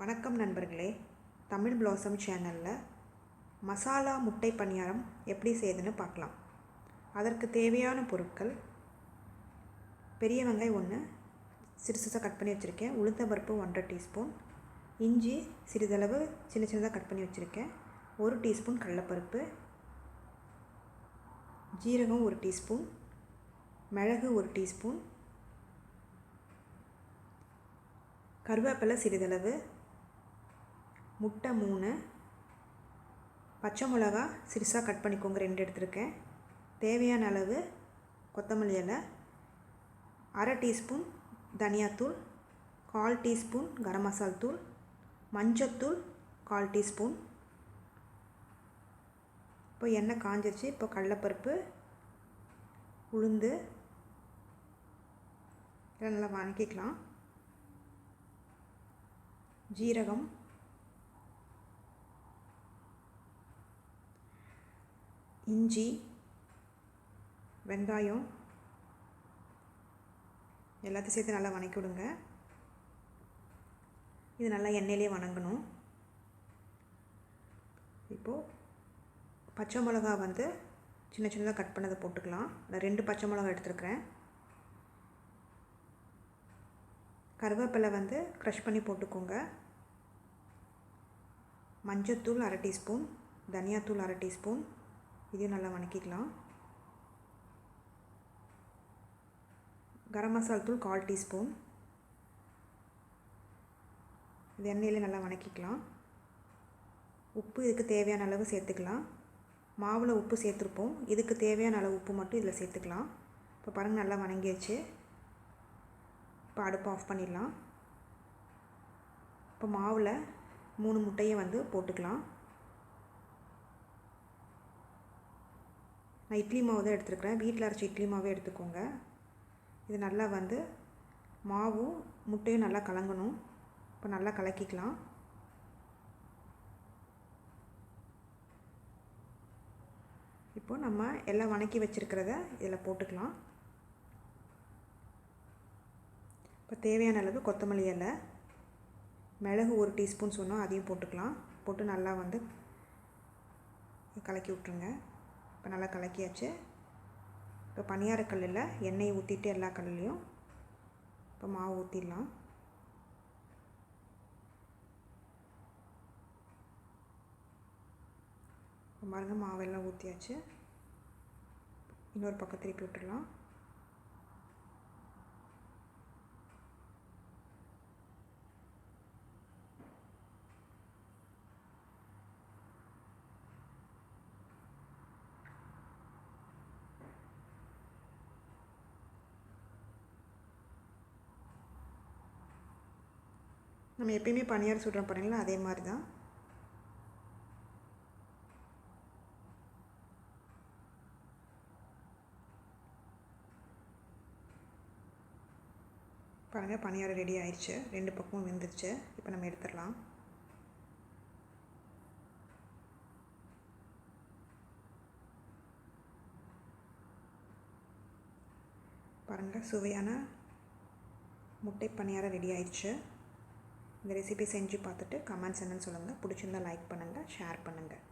வணக்கம் நண்பர்களே, தமிழ் ப்ளாசம் சேனலில் மசாலா முட்டை பணியாரம் எப்படி செய்யுதுன்னு பார்க்கலாம். அதற்கு தேவையான பொருட்கள்: பெரிய வெங்காயம் 1 சிறுசாக கட் பண்ணி வச்சுருக்கேன், உளுத்தம்பருப்பு 1.5 டீஸ்பூன், இஞ்சி சிறிதளவு சின்னதாக கட் பண்ணி வச்சுருக்கேன், 1 டீஸ்பூன் கடலைப்பருப்பு, ஜீரகம் 1 டீஸ்பூன், மிளகு 1 டீஸ்பூன், கருவேப்பிலை சிறிதளவு, முட்டை 3, பச்சை மிளகா சிறுசாக கட் பண்ணிக்கோங்க 2 எடுத்துருக்கேன், தேவையான அளவு கொத்தமல்லி இலை, அரை டீஸ்பூன் தனியாத்தூள், 1/4 டீஸ்பூன் கரம் மசால் தூள், மஞ்சத்தூள் 1/4 டீஸ்பூன். இப்போ எண்ணெய் காஞ்சிருச்சு. இப்போ கடலைப்பருப்பு, உளுந்து இதெல்லாம் நல்லா வதக்கிக்கலாம். ஜீரகம், இஞ்சி, வெங்காயம் எல்லாத்தையும் சேர்த்து நல்லா வதக்கி விடுங்க. இது நல்லா எண்ணெயிலே வதங்கணும். இப்போது பச்சை மிளகா சின்னதாக கட் பண்ணதை போட்டுக்கலாம். நான் 2 பச்சை மிளகா எடுத்துருக்கிறேன். கருவேப்பிலை க்ரஷ் பண்ணி போட்டுக்கோங்க. மஞ்சத்தூள் அரை டீஸ்பூன், தனியாத்தூள் அரை டீஸ்பூன், இதையும் நல்லா வதக்கிக்கலாம். கரம் மசால் தூள் 1/4 டீஸ்பூன், இது எண்ணெயிலே நல்லா வதக்கிக்கலாம். உப்பு இதுக்கு தேவையான அளவு சேர்த்துக்கலாம். மாவில் உப்பு சேர்த்துருப்போம், இதுக்கு தேவையான அளவு உப்பு மட்டும் இதில் சேர்த்துக்கலாம். இப்போ பாருங்கள், நல்லா வதங்கிடுச்சு. இப்போ அடுப்பை ஆஃப் பண்ணிடலாம். இப்போ மாவில் 3 முட்டையை போட்டுக்கலாம். நான் இட்லி மாவு தான் எடுத்துருக்கிறேன், வீட்டில் அரைச்ச இட்லி மாவே எடுத்துக்கோங்க. இது நல்லா மாவும் முட்டையும் நல்லா கலங்கணும். இப்போ நல்லா கலக்கிக்கலாம். இப்போது நம்ம எல்லாம் வதக்கி வச்சுருக்கிறத இதில் போட்டுக்கலாம். இப்போ தேவையான அளவு கொத்தமல்லி இலை, மிளகு 1 டீஸ்பூன் சொன்னோம், அதையும் போட்டுக்கலாம். போட்டு நல்லா கலக்கி விட்ருங்க. இப்போ நல்லா கலக்கியாச்சு. இப்போ பணியார கல்லில் எண்ணெயை ஊற்றிட்டு எல்லா கல்லையும் இப்போ மாவு ஊற்றிடலாம். பாருங்கள், மாவெல்லாம் ஊற்றியாச்சு. இன்னொரு பக்கம் திருப்பி விட்டுடலாம். நம்ம எப்பயுமே பணியாரம் சுடுறோம் பாருங்களா, அதே மாதிரி தான். பாருங்கள், பணியாரம் ரெடி ஆயிடுச்சு. 2 பக்கமும் வெந்துருச்சு. இப்போ நம்ம எடுத்துடலாம். பாருங்கள், சுவையான முட்டை பணியாரம் ரெடி ஆயிடுச்சு. இந்த ரெசிபி செஞ்சு பார்த்துட்டு கமெண்ட்ஸ் என்னன்னு சொல்லுங்கள். பிடிச்சிருந்தால் லைக் பண்ணுங்கள், ஷேர் பண்ணுங்கள்.